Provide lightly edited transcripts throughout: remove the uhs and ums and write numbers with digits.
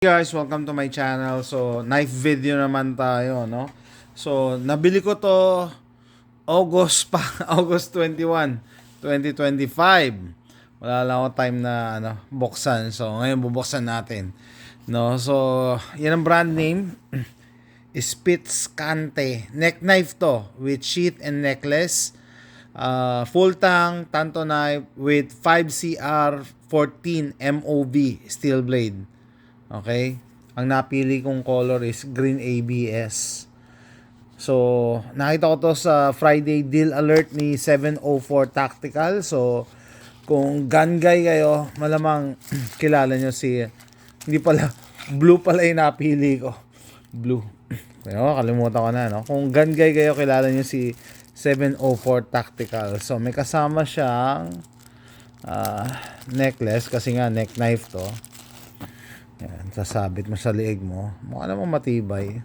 Guys, welcome to my channel. So, knife video naman tayo, no? So, nabili ko to August pa, August 21, 2025. Wala lang ako time na buksan. So, ngayon bubuksan natin. No? So, yan ang brand name. Spitz Cante. Neck knife to with sheath and necklace. Full tang tanto knife with 5CR 14 MOV steel blade. Okay? Ang napili kong color is green ABS. So, nakita ko to sa Friday deal alert ni 704 Tactical. So, kung gun guy kayo, malamang kilala nyo si... Hindi pala, blue pala yung napili ko. Blue. Pero kalimutan ko na, no? Kung gun guy kayo, kilala nyo si 704 Tactical. So, may kasama siyang necklace kasi nga neck knife to. Yan, sasabit mo sa liig mo. Mukha namang matibay.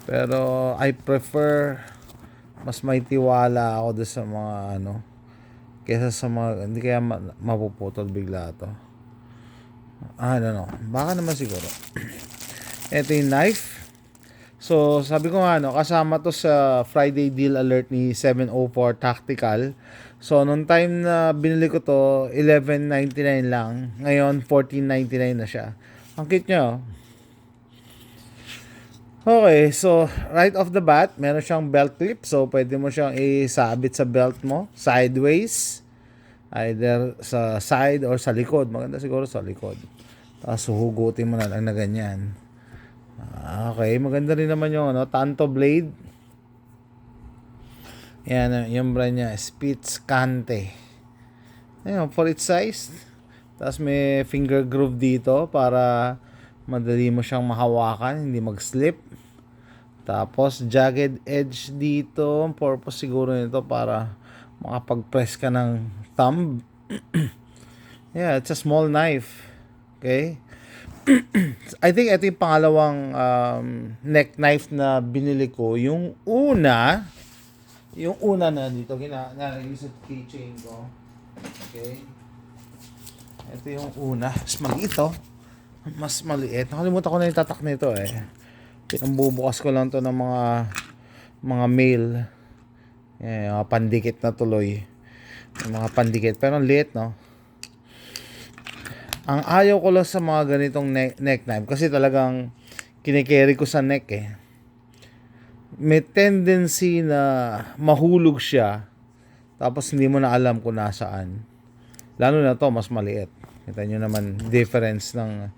Pero I prefer mas may tiwala ako doon sa mga kesa sa mga hindi kaya mapuputol bigla to. Baka naman siguro. Ito yung knife. So, sabi ko nga kasama to sa Friday deal alert ni 704 Tactical. So, nung time na binili ko to, $11.99 lang. Ngayon, $14.99 na siya. Ang cute niya, oh. Okay, so, right off the bat, meron siyang belt clip. So, pwede mo siyang isabit sa belt mo, sideways. Either sa side or sa likod. Maganda siguro sa likod. Tapos, huhugutin mo na lang na ganyan. Okay, maganda rin naman yung Tanto blade. Yan, yung brand niya, Spitz Cante. Ayun, for its size. Tapos may finger groove dito para madali mo siyang mahawakan, hindi mag-slip. Tapos jagged edge dito. Ang purpose siguro nito para makapag-press ka ng thumb. Yeah, it's a small knife. Okay? I think ito yung pangalawang neck knife na binili ko. Yung una na dito, nalagay sa keychain ko. Okay. Ito yung una. Mas maliit to. Mas maliit. Nakalimutan ko na yung tatak nito eh. Pinambubukas ko lang to ng mga mail. Mga pandikit na tuloy. Mga pandikit. Pero ang liit, no? Ang ayaw ko lang sa mga ganitong neck knife kasi talagang kinikerry ko sa neck eh. May tendency na mahulog siya tapos hindi mo na alam kung nasaan. Lalo na to mas maliit. Kita nyo naman difference ng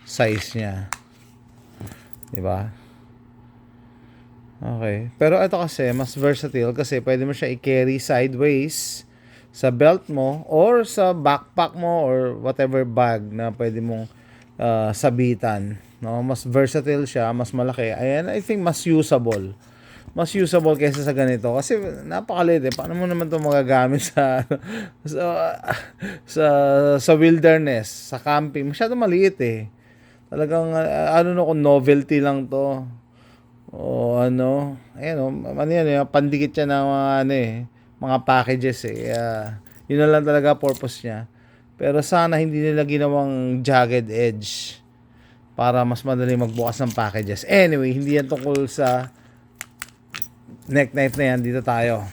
size niya. Diba? Okay. Pero ito kasi mas versatile kasi pwede mo siya i-carry sideways sa belt mo or sa backpack mo or whatever bag na pwede mong sabitan. No, mas versatile siya, mas malaki. Ayan, I think mas usable. Mas usable kaysa sa ganito kasi napakaliit eh. Paano mo naman 'to magagamit sa wilderness, sa camping? Masyado maliit eh. Talagang kung novelty lang 'to. O yan, pandikit siya ng mga packages eh. Yun na lang talaga purpose niya. Pero sana hindi nila ginawang jagged edge para mas madali magbukas ng packages. Anyway, hindi yan tungkol sa neck knife na yan. Dito tayo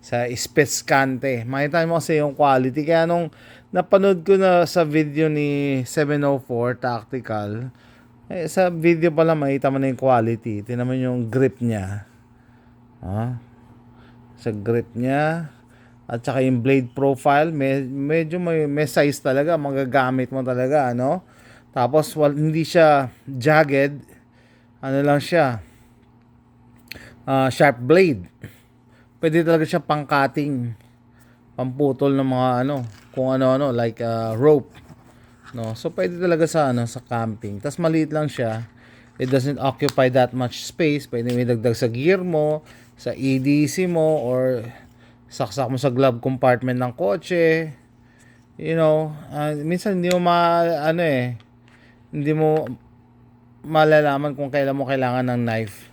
sa Spitz Cante. Makita mo kasi yung quality. Kaya nung napanood ko na sa video ni 704 Tactical, sa video pa lang makita mo na yung quality. Tingnan mo yung grip niya. Sa grip niya. At saka yung blade profile, medyo may size talaga, magagamit mo talaga, Tapos hindi siya jagged, lang siya, sharp blade. Pwede talaga siya pang-cutting, pamputol ng mga kung like rope, no? So pwede talaga sa sa camping. Tapos maliit lang siya. It doesn't occupy that much space. Pwede mo idagdag sa gear mo, sa EDC mo, or saksak mo sa glove compartment ng kotse. Minsan hindi mo hindi mo malalaman kung kailan mo kailangan ng knife.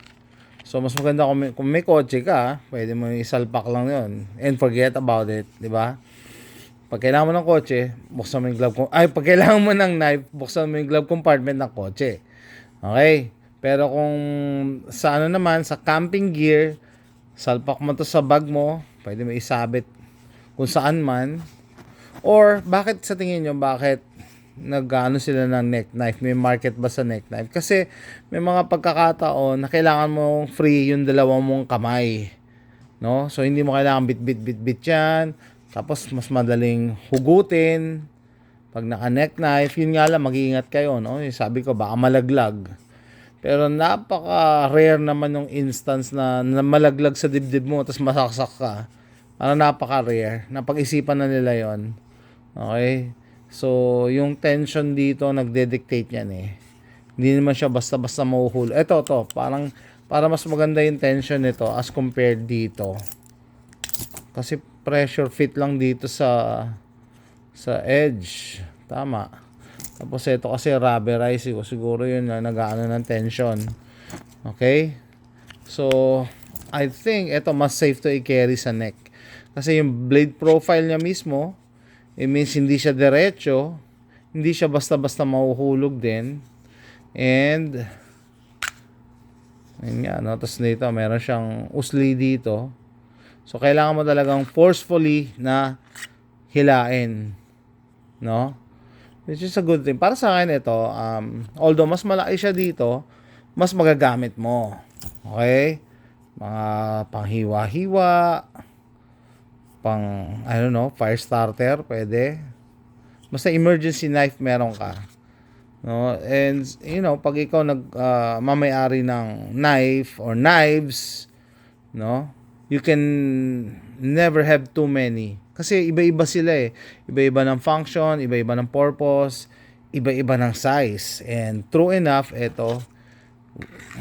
So mas maganda kung may kotse ka, pwede mo isalpak lang 'yon and forget about it, 'di ba? Pag kailangan mo ng kotse, buksan mo yung pag kailangan mo ng knife, buksan mo yung glove compartment ng kotse. Okay? Pero kung sa ano naman, sa camping gear, salpak mo to sa bag mo, pwede mo isabit kung saan man. Or, bakit sa tingin nyo, bakit nag-ano sila ng neck knife? May market ba sa neck knife? Kasi may mga pagkakataon na kailangan mong free yung dalawang mong kamay. No? So, hindi mo kailangan bit yan. Tapos, mas madaling hugutin. Pag naka-neck knife, yun nga lang, mag-iingat kayo. No? Sabi ko, baka malaglag. Pero napaka-rare naman yung instance na malaglag sa dibdib mo tapos masaksak ka. Ano, napaka-rare. Napag-isipan na nila yon. Okay? So, yung tension dito, nagde-dictate yan eh. Hindi naman siya basta-basta mahuhulog. Ito, parang, para mas maganda yung tension nito as compared dito. Kasi pressure fit lang dito sa edge. Tama. Tapos ito kasi rubberized. Siguro yun na nag-aano ng tension. Okay? So, I think ito mas safe to i-carry sa neck. Kasi yung blade profile niya mismo, it means hindi siya diretso, hindi siya basta-basta mahuhulog din. And, ayun nga, no? Tapos dito, meron siyang usli dito. So, kailangan mo talagang forcefully na hilain. No? Which is a good thing. Para sa akin ito, although mas malaki siya dito, mas magagamit mo. Okay? Mga panghiwa-hiwa, I don't know, fire starter, pwede. Basta emergency knife meron ka. No? And, pag ikaw mamayari ng knife or knives, no? You can never have too many. Kasi iba-iba sila eh. Iba-iba ng function, iba-iba ng purpose, iba-iba ng size. And true enough, ito,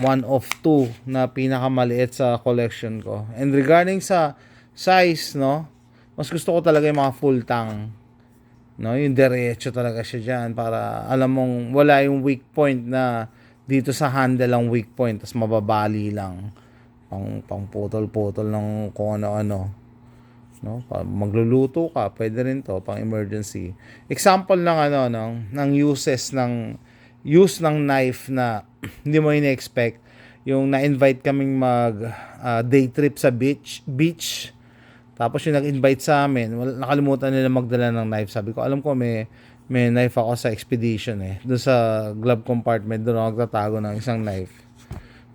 one of two na pinakamaliit sa collection ko. And regarding sa size, no, mas gusto ko talaga yung mga full tang. No, yung diretso talaga siya dyan para alam mong wala yung weak point na dito sa handle ang weak point, tas mababali lang. Pang putol-putol ng kung ano-ano. No? Magluluto ka, pwede rin to pang emergency. Example ng use ng knife na hindi mo ina-expect. Yung na-invite kaming mag day trip sa beach. Tapos yung nag-invite sa amin, nakalimutan nila magdala ng knife. Sabi ko, alam ko may knife ako sa expedition eh. Doon sa glove compartment, doon ako nagtatago ng isang knife.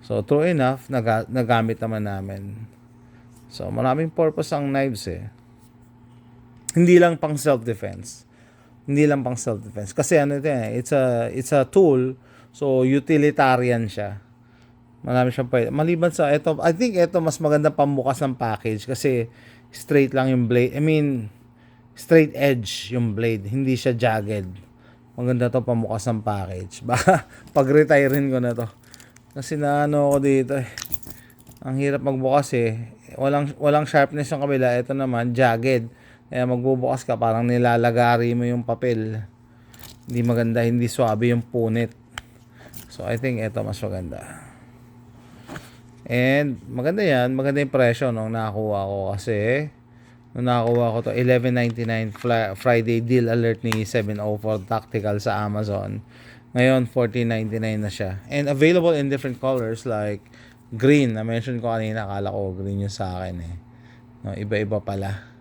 So, true enough, nagamit naman namin. So, maraming purpose ang knives eh. Hindi lang pang self-defense. Kasi it's a tool. So, utilitarian siya. Marami siyang pwede. Maliban sa ito, I think ito mas maganda pambukas ng package kasi straight lang yung blade. I mean, straight edge yung blade. Hindi siya jagged. Maganda to pambukas ng package. Baka pag-retirein ko na to. Kasi naano ako dito eh. Ang hirap magbukas eh. Walang sharpness yung kabila. Ito naman, jagged. Kaya magbubukas ka, parang nilalagari mo yung papel. Hindi maganda, hindi swabe yung punit. So, I think ito mas maganda. And, maganda yan. Maganda yung presyo nung nakakuha ko kasi nung nakakuha ko to, $11.99 Friday deal alert ni 704 Tactical sa Amazon. Ngayon, $14.99 na siya. And available in different colors like green. Na-mention ko kanina, akala ko green yung sa akin eh. No, iba-iba pala.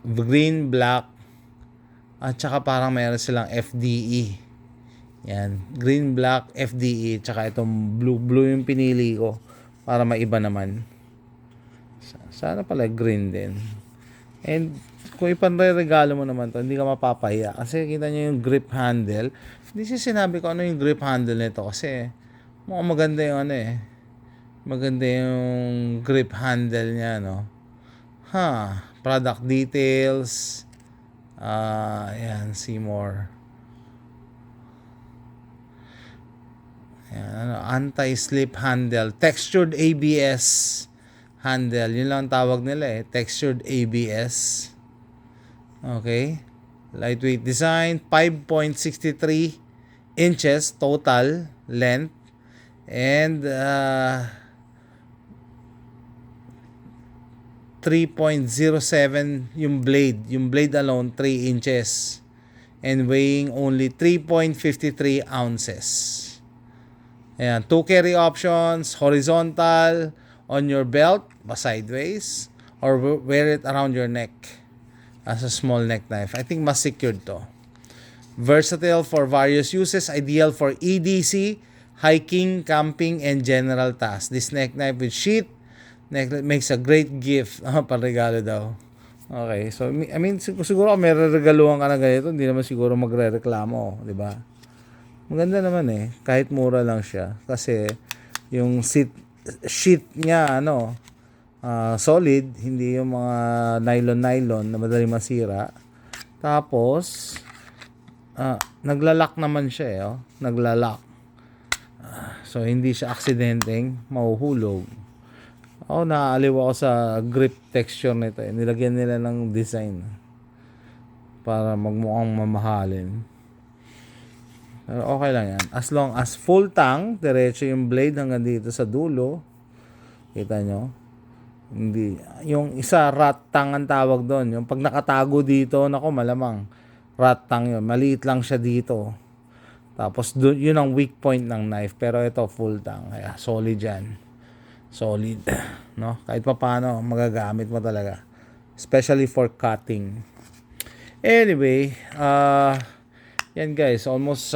Green, black, at saka parang mayroon silang FDE. Yan. Green, black, FDE, tsaka itong blue yung pinili ko para maiba naman. Sana pala green din. And kung ipanre-regalo mo naman to, hindi ka mapapahiya. Kasi kita nyo yung grip handle. Hindi siya sinabi ko ano yung grip handle nito kasi mukhang maganda yung maganda yung grip handle niya, no? Product details. Ayan, see more. Ayan, anti-slip handle. Textured ABS handle. Yun lang tawag nila eh. Textured ABS. Okay. Lightweight design. 5.63 inches total length. And 3.07 yung blade. Yung blade alone, 3 inches. And weighing only 3.53 ounces. Ayan, 2 carry options, horizontal, on your belt, sideways, or wear it around your neck as a small neck knife. I think mas secured to. Versatile for various uses, ideal for EDC, hiking, camping, and general tasks. This neck knife with sheath makes a great gift. Panregalo daw. Okay, so I mean siguro kung may regaluhan ka na ganito, hindi naman siguro magrereklamo, di ba? Maganda naman eh, kahit mura lang siya. Kasi yung sheet niya, solid, hindi yung mga nylon na madali masira. Tapos, naglalak naman siya eh, naglalak. So, hindi siya aksidenteng mahuhulog. Naaaliw ako sa grip texture nito eh. Nilagyan nila ng design para magmukhang mamahalin. Pero okay lang yan. As long as full tang, diretso yung blade hanggang dito sa dulo. Kita nyo? Hindi. Yung isa, rat tang ang tawag doon. Yung pag nakatago dito, malamang rat tang yun. Maliit lang siya dito. Tapos yun ang weak point ng knife. Pero ito, full tang. Kaya solid yan. Solid. No? Kahit pa paano, magagamit mo talaga. Especially for cutting. Anyway, yan guys, almost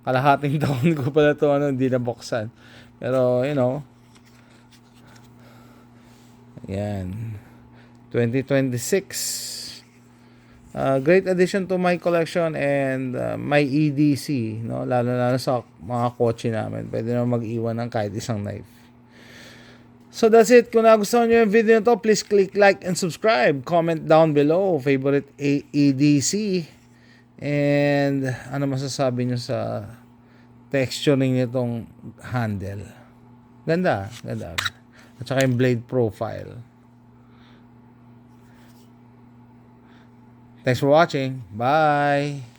kalahating taon ko pala ito hindi nabuksan. Pero, yan. 2026. Great addition to my collection and my EDC. No? Lalo sa mga kotse namin. Pwede na mag-iwan ng kahit isang knife. So that's it. Kung nagustuhan nyo yung video na to, please click like and subscribe. Comment down below. Favorite EDC. And ano masasabi nyo sa texturing nitong handle. Ganda. At saka yung blade profile. Thanks for watching. Bye!